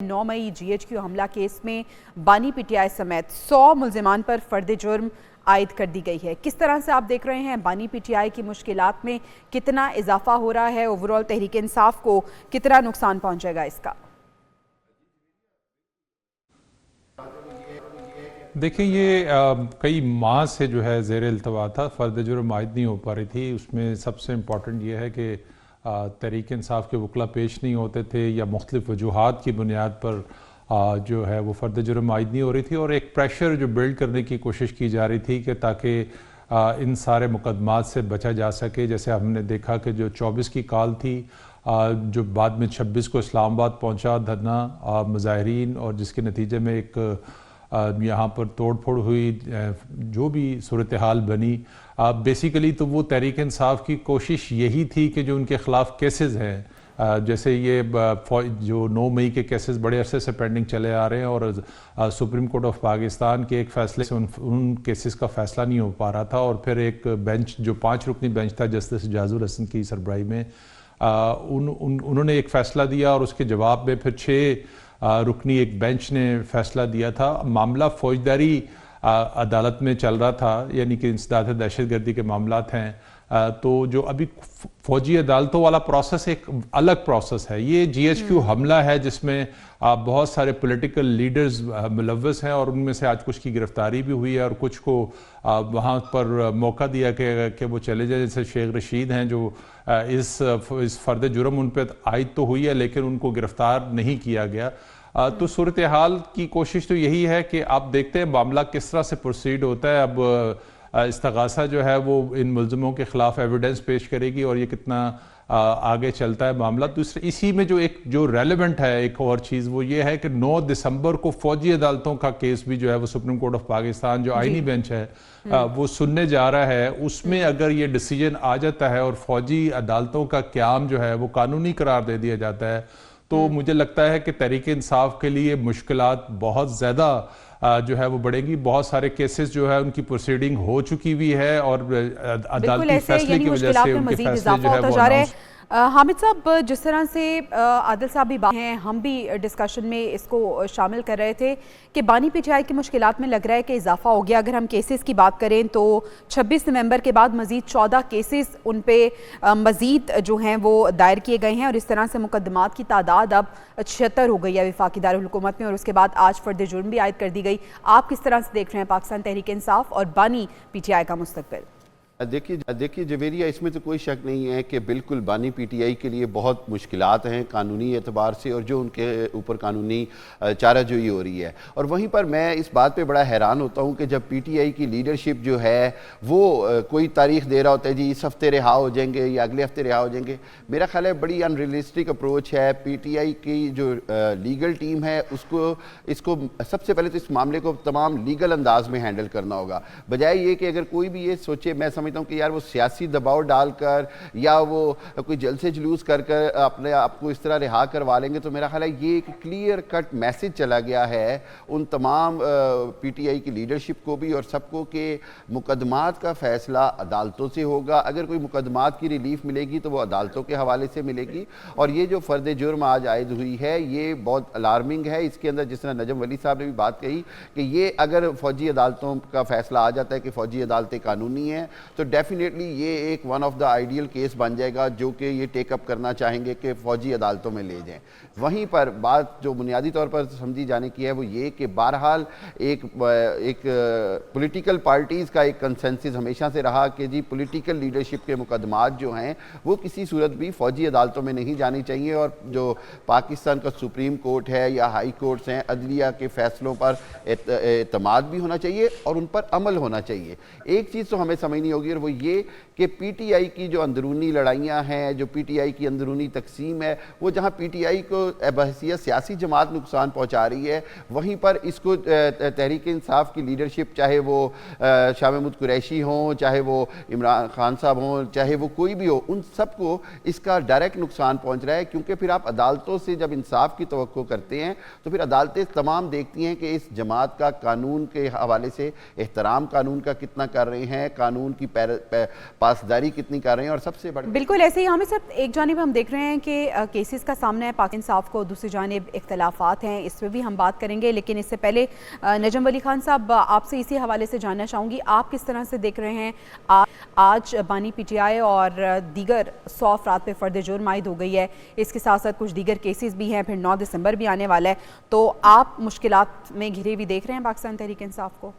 9 मई GHQ हमला case में बानी PTI समेत 100 मुल्जिमान पर फर्द जुर्म आयद कर दी गई है। किस तरह से आप देख रहे हैं बानी PTI की मुश्किलात में कितना इजाफा हो रहा है, ओवरऑल तहरीक इंसाफ को कितना नुकसान पहुंचेगा इसका? देखिए, ये कई माह से जो है ज़ेर इल्तवा था, फ़र्द जुर्म आयद नहीं हो पा रही थी। उसमें सबसे इम्पॉर्टेंट ये है कि तहरीक इंसाफ के वकला पेश नहीं होते थे या मुख्तलिफ़ वजूहात की बुनियाद पर जो है वो फ़र्द जुर्म आयद नहीं हो रही थी, और एक प्रेशर जो बिल्ड करने की कोशिश की जा रही थी कि ताकि इन सारे मुकदमात से बचा जा सके। जैसे हमने देखा कि जो 24 की कॉल थी, जो बाद में 26 को इस्लामाबाद पहुंचा धरना मुजाहिरीन, और जिसके नतीजे में एक यहाँ पर तोड़ फोड़ हुई, जो भी सूरत हाल बनी, बेसिकली तो वो तहरीक इंसाफ की कोशिश यही थी कि जो उनके ख़िलाफ़ केसेस हैं, जैसे ये जो 9 मई के केसेस बड़े अरसे से पेंडिंग चले आ रहे हैं, और सुप्रीम कोर्ट ऑफ पाकिस्तान के एक फ़ैसले से उन केसेस का फ़ैसला नहीं हो पा रहा था, और फिर एक बेंच जो 5 रुकनी बेंच था जस्टिस जाजुल हसन की सरबराही में, उन्होंने एक फ़ैसला दिया, और उसके जवाब में फिर 6 रुकनी एक बेंच ने फ़ैसला दिया था। मामला फ़ौजदारी अदालत में चल रहा था, यानी कि इंसदाद दहशतगर्दी के मामलात हैं, तो जो अभी फ़ौजी अदालतों वाला प्रोसेस एक अलग प्रोसेस है। ये GHQ हमला है जिसमें बहुत सारे पॉलिटिकल लीडर्स मुलव्वस हैं, और उनमें से आज कुछ की गिरफ्तारी भी हुई है, और कुछ को वहाँ पर मौका दिया कि वो चले जाए। जैसे शेख रशीद हैं, जो इस फ़र्द जुर्म उन पर आयद तो हुई है लेकिन उनको गिरफ्तार नहीं किया गया। तो सूरत हाल की कोशिश तो यही है कि आप देखते हैं मामला किस तरह से प्रोसीड होता है। अब इस्तगासा जो है वो इन मुल्ज़िमों के ख़िलाफ़ एविडेंस पेश करेगी, और ये कितना आगे चलता है मामला। दूसरे इसी में जो रेलेवेंट है एक और चीज़ वो ये है कि 9 दिसंबर को फ़ौजी अदालतों का केस भी जो है वो सुप्रीम कोर्ट ऑफ पाकिस्तान जो आईनी बेंच है वो सुनने जा रहा है। उसमें अगर ये डिसीजन आ जाता है और फ़ौजी अदालतों का क़याम जो है वो कानूनी करार दे दिया जाता है, तो मुझे लगता है कि तहरीक इंसाफ के लिए मुश्किलात बहुत ज़्यादा जो है वो बढ़ेंगी। बहुत सारे केसेस जो है उनकी प्रोसीडिंग हो चुकी हुई है, और अदालती फैसले की वजह से उनके फैसले जो है वो हामिद साहब, जिस तरह से आदिल साहब भी बात हैं, हम भी डिस्कशन में इसको शामिल कर रहे थे कि बानी PTI की मुश्किलात में लग रहा है कि इजाफा हो गया। अगर हम केसेस की बात करें तो 26 नवंबर के बाद मज़ीद 14 केसेस उन पे मज़ीद जो हैं वो दायर किए गए हैं, और इस तरह से मुकदमात की तादाद अब 76 हो गई है वफाकी दारुल हुकूमत में, और उसके बाद आज फर्द जुर्म भी आयद कर दी गई। आप किस तरह से देख रहे हैं पाकिस्तान तहरीक इंसाफ और बानी PTI का मुस्तकबिल? देखिए जवेरिया, इसमें तो कोई शक नहीं है कि बिल्कुल बानी PTI के लिए बहुत मुश्किलात हैं कानूनी एतबार से, और जो उनके ऊपर कानूनी चाराजोई हो रही है। और वहीं पर मैं इस बात पे बड़ा हैरान होता हूँ कि जब PTI की लीडरशिप जो है वो कोई तारीख दे रहा होता है, जी इस हफ्ते रिहा हो जाएंगे या अगले हफ्ते रिहा हो जाएंगे। मेरा ख्याल है बड़ी अनरियलिस्टिक अप्रोच है। PTI की जो लीगल टीम है इसको सबसे पहले तो इस मामले को तमाम लीगल अंदाज में हैंडल करना होगा, बजाय ये कि अगर कोई भी ये सोचे, मैं समझता हूं कि यार वो सियासी दबाव डालकर या वो कोई जलसे जुलूस कर अपने आप को इस तरह रिहा करवा लेंगे, तो मेरा ख्याल है ये एक क्लियर कट मैसेज चला गया है उन तमाम PTI की लीडरशिप को भी और सबको कि मुकदमात का फैसला अदालतों से होगा। अगर कोई मुकदमात की रिलीफ मिलेगी तो वो अदालतों के हवाले से मिलेगी। और ये जो फर्द जुर्म आज आयद हुई है ये बहुत अलार्मिंग है। इसके अंदर जिस तरह नजम वली साहब ने भी बात कही कि ये अगर फौजी अदालतों का फैसला आ जाता है कि फौजी अदालतें कानूनी हैं, तो डेफिनेटली ये एक one of the ideal case बन जाएगा जो कि ये टेकअप करना चाहेंगे कि फ़ौजी अदालतों में ले जाएं। वहीं पर बात जो बुनियादी तौर पर समझी जाने की है वो ये कि बहरहाल एक पॉलिटिकल पार्टीज़ का एक कंसेंसस हमेशा से रहा कि जी पॉलिटिकल लीडरशिप के मुकदमात जो हैं वो किसी सूरत भी फ़ौजी अदालतों में नहीं जानी चाहिए, और जो पाकिस्तान का सुप्रीम कोर्ट है या हाई कोर्ट्स हैं, अदलिया के फ़ैसलों पर एतमाद भी होना चाहिए और उन पर अमल होना चाहिए। एक चीज़ तो हमें समझनी होगी, और वो ये कि PTI की जो अंदरूनी लड़ाइयाँ हैं, जो PTI की अंदरूनी तकसीम है, वो जहाँ PTI को बहैसियत सियासी जमात नुकसान पहुँचा रही है, वहीं पर इसको तहरीक इंसाफ की लीडरशिप, चाहे वो शाह महमूद कुरैशी हों, चाहे वो इमरान खान साहब हों, चाहे वो कोई भी हो, उन सबको इसका डायरेक्ट नुकसान पहुँच रहा है। क्योंकि फिर आप अदालतों से जब इंसाफ की तवक्को करते हैं तो फिर अदालतें तमाम देखती हैं कि इस जमात का कानून के हवाले से एहतराम कानून का कितना कर रहे हैं, कानून की پاسداری کتنی کر رہے ہیں. اور سب سے بڑا بالکل ایسے ہی ہمیں صرف ایک جانب ہم دیکھ رہے ہیں کہ کیسز کا سامنا ہے پاک انصاف کو, دوسری جانب اختلافات ہیں, اس پہ بھی ہم بات کریں گے. لیکن اس سے پہلے نجم ولی خان صاحب, آپ سے اسی حوالے سے جاننا چاہوں گی, آپ کس طرح سے دیکھ رہے ہیں آج بانی پی ٹی آئی اور دیگر 100 افراد پہ فرد جرم عائد ہو گئی ہے, اس کے ساتھ ساتھ کچھ دیگر کیسز بھی ہیں, پھر 9 دسمبر بھی آنے والا ہے, تو آپ مشکلات میں گھرے ہوئی دیکھ رہے ہیں پاکستان تحریک انصاف کو؟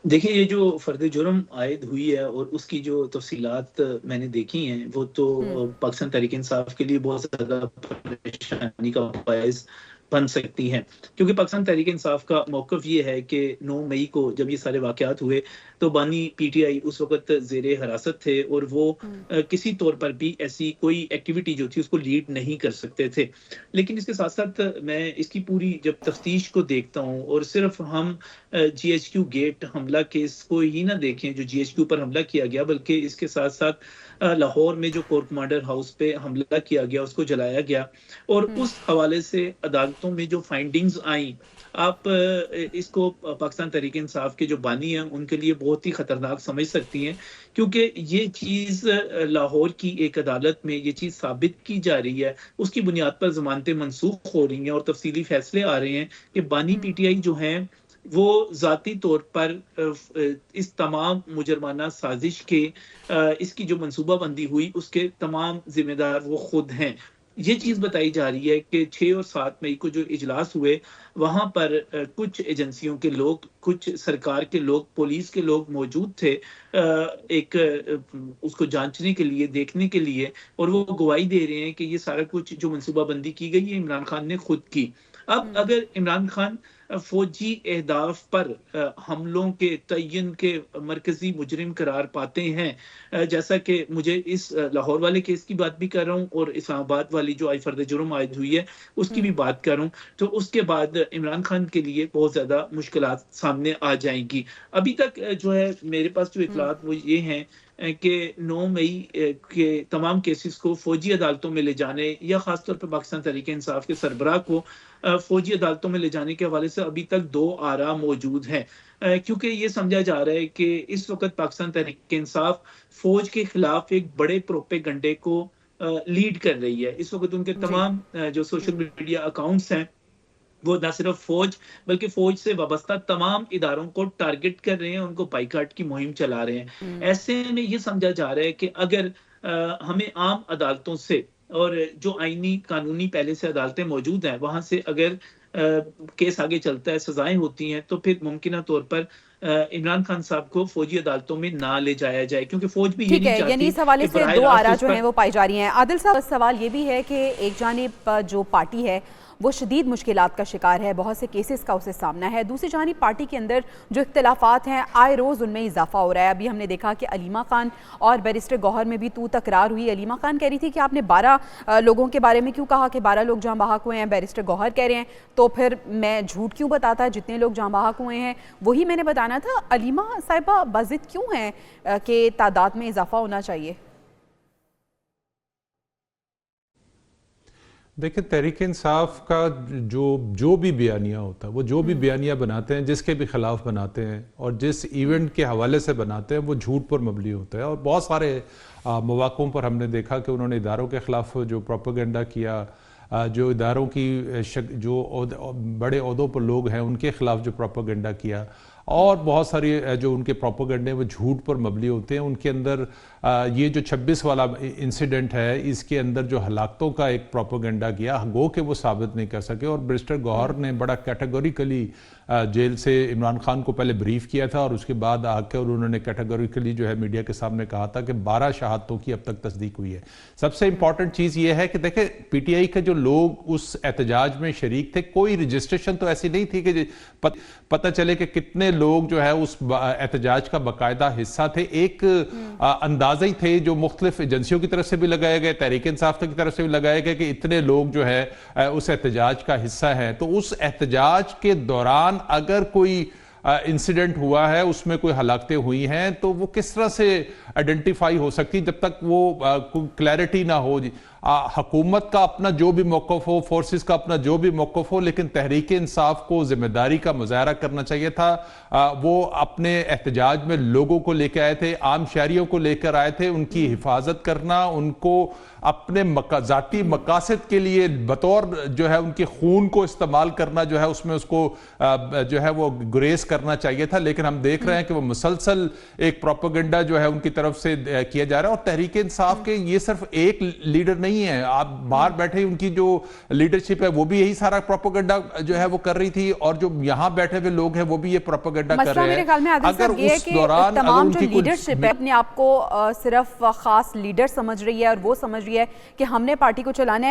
دیکھیں, یہ جو فرد جرم عائد ہوئی ہے اور اس کی جو تفصیلات میں نے دیکھی ہیں, وہ تو پاکستان تحریک انصاف کے لیے بہت زیادہ پریشانی کا باعث بن سکتی ہیں, کیونکہ پاکستان تحریک انصاف کا موقف یہ ہے کہ 9 مئی کو جب یہ سارے واقعات ہوئے تو بانی پی ٹی آئی اس وقت زیر حراست تھے, اور وہ کسی طور پر بھی ایسی کوئی ایکٹیویٹی جو تھی اس کو لیڈ نہیں کر سکتے تھے. لیکن اس کے ساتھ ساتھ میں اس کی پوری جب تفتیش کو دیکھتا ہوں, اور صرف ہم جی ایچ کیو گیٹ حملہ کیس کو ہی نہ دیکھیں جو جی ایچ کیو پر حملہ کیا گیا, بلکہ اس کے ساتھ ساتھ لاہور میں جو کور کمانڈر ہاؤس پہ حملہ کیا گیا, اس کو جلایا گیا, اور اس حوالے سے عدالتوں میں جو فائنڈنگز آئیں, آپ اس کو پاکستان تحریک انصاف کے جو بانی ہیں ان کے لیے بہت ہی خطرناک سمجھ سکتی ہیں, کیونکہ یہ چیز لاہور کی ایک عدالت میں یہ چیز ثابت کی جا رہی ہے, اس کی بنیاد پر ضمانتیں منسوخ ہو رہی ہیں اور تفصیلی فیصلے آ رہے ہیں کہ بانی پی ٹی آئی جو ہیں وہ ذاتی طور پر اس تمام مجرمانہ سازش کے اس کی جو منصوبہ بندی ہوئی اس کے تمام ذمہ دار وہ خود ہیں. یہ چیز بتائی جا رہی ہے کہ 6 اور 7 مئی کو جو اجلاس ہوئے وہاں پر کچھ ایجنسیوں کے لوگ, کچھ سرکار کے لوگ, پولیس کے لوگ موجود تھے ایک اس کو جانچنے کے لیے, دیکھنے کے لیے, اور وہ گواہی دے رہے ہیں کہ یہ سارا کچھ جو منصوبہ بندی کی گئی ہے عمران خان نے خود کی. اب اگر عمران خان فوجی اہداف پر حملوں کے تعین کے مرکزی مجرم قرار پاتے ہیں, جیسا کہ مجھے اس لاہور والے کیس کی بات بھی کر رہا ہوں اور اسلام آباد والی جو فرد جرم عائد ہوئی ہے اس کی بھی بات کر رہا ہوں, تو اس کے بعد عمران خان کے لیے بہت زیادہ مشکلات سامنے آ جائیں گی. ابھی تک جو ہے میرے پاس جو اطلاعات وہ یہ ہیں کہ 9 مئی کے تمام کیسز کو فوجی عدالتوں میں لے جانے, یا خاص طور پر پاکستان تحریک انصاف کے سربراہ کو فوجی عدالتوں میں لے جانے کے حوالے سے ابھی تک 2 آراء موجود ہیں, کیونکہ یہ سمجھا جا رہا ہے کہ اس وقت پاکستان تحریک انصاف فوج کے خلاف ایک بڑے پروپیگنڈے کو لیڈ کر رہی ہے. اس وقت ان کے تمام جو سوشل میڈیا اکاؤنٹس ہیں وہ نہ صرف فوج بلکہ فوج سے وابستہ تمام اداروں کو ٹارگٹ کر رہے ہیں, ان کو بائیکاٹ کی مہم چلا رہے ہیں. ایسے میں یہ سمجھا جا رہا ہے کہ اگر ہمیں عام عدالتوں سے اور جو آئینی قانونی پہلے سے عدالتیں موجود ہیں وہاں سے اگر کیس آگے چلتا ہے, سزائیں ہوتی ہیں, تو پھر ممکنہ طور پر عمران خان صاحب کو فوجی عدالتوں میں نہ لے جایا جائے, کیونکہ فوج بھی یہ نہیں چاہتی. یعنی اس حوالے سے 2 آراء جو ہیں وہ پائی جا رہی ہیں. عادل صاحب, سوال یہ بھی ہے کہ ایک جانب جو پارٹی ہے وہ شدید مشکلات کا شکار ہے, بہت سے کیسز کا اسے سامنا ہے, دوسری جانب پارٹی کے اندر جو اختلافات ہیں آئے روز ان میں اضافہ ہو رہا ہے. ابھی ہم نے دیکھا کہ علیمہ خان اور بیرسٹر گوہر میں بھی تکرار ہوئی. علیمہ خان کہہ رہی تھی کہ آپ نے 12 لوگوں کے بارے میں کیوں کہا کہ 12 لوگ جاں بحق ہوئے ہیں, بیرسٹر گوہر کہہ رہے ہیں تو پھر میں جھوٹ کیوں بتاتا, جتنے لوگ جاں بحق ہوئے ہیں وہی میں نے بتانا تھا. علیمہ صاحبہ بضد کیوں ہیں کہ تعداد میں اضافہ ہونا چاہیے؟ دیکھیں, تحریک انصاف کا جو بھی بیانیہ ہوتا ہے, وہ جو بھی بیانیہ بناتے ہیں, جس کے بھی خلاف بناتے ہیں اور جس ایونٹ کے حوالے سے بناتے ہیں, وہ جھوٹ پر مبنی ہوتا ہے. اور بہت سارے مواقعوں پر ہم نے دیکھا کہ انہوں نے اداروں کے خلاف جو پروپیگنڈا کیا, جو اداروں کی جو بڑے عہدوں پر لوگ ہیں ان کے خلاف جو پروپیگنڈا کیا, اور بہت ساری جو ان کے پروپیگنڈے وہ جھوٹ پر مبنی ہوتے ہیں. ان کے اندر یہ جو 26 والا انسیڈنٹ ہے, اس کے اندر جو ہلاکتوں کا ایک پروپیگنڈا کیا, گو کہ وہ ثابت نہیں کر سکے. اور بیرسٹر گوہر نے بڑا کیٹیگوریکلی جیل سے عمران خان کو پہلے بریف کیا تھا, اور اس کے بعد آ کر انہوں نے کیٹیگوریکلی جو ہے میڈیا کے سامنے کہا تھا کہ 12 شہادتوں کی اب تک تصدیق ہوئی ہے. سب سے امپورٹنٹ چیز یہ ہے کہ دیکھیں, پی ٹی آئی کے جو لوگ اس احتجاج میں شریک تھے, کوئی رجسٹریشن تو ایسی نہیں تھی کہ پتہ چلے کہ کتنے لوگ جو ہے اس احتجاج کا باقاعدہ حصہ تھے. ایک اندازہ ہی تھے جو مختلف ایجنسیوں کی طرف سے بھی لگائے گئے, تحریک انصاف کی طرف سے بھی لگائے گئے کہ اتنے لوگ جو ہے اس احتجاج کا حصہ ہیں. تو اس احتجاج کے دوران اگر کوئی انسیڈنٹ ہوا ہے, اس میں کوئی ہلاکتیں ہوئی ہیں, تو وہ کس طرح سے آئیڈینٹیفائی ہو سکتی جب تک وہ کلیئرٹی نہ ہو. हुकूमत का अपना जो भी मौक़िफ़ हो, फोर्सेस का अपना जो भी मौक़िफ़ हो, लेकिन तहरीक इंसाफ को ज़िम्मेदारी का मुज़ाहरा करना चाहिए था। वो अपने एहतजाज में लोगों को लेकर आए थे, आम शहरियों को लेकर आए थे, उनकी हिफाजत करना, उनको अपने ज़ाती मकासद के लिए बतौर जो है उनके खून को इस्तेमाल करना जो है उसमें उसको जो है वो गुरेज करना चाहिए था। लेकिन हम देख रहे हैं कि वो मुसलसल एक प्रोपेगेंडा जो है उनकी तरफ से किया जा रहा है। और तहरीक इंसाफ के ये सिर्फ एक लीडर नहीं है, आप बाहर बैठे उनकी जो लीडरशिप है वो भी यही सारा प्रोपेगेंडा जो है वो कर रही थी, और जो यहाँ बैठे हुए लोग हैं वो भी ये प्रोपेगेंडा कर रहे हैं। अगर उस दौरान तमाम जो लीडरशिप है अपने आप को सिर्फ खास लीडर समझ रही है और वो समझ रही है कि हमने पार्टी को चलाना है,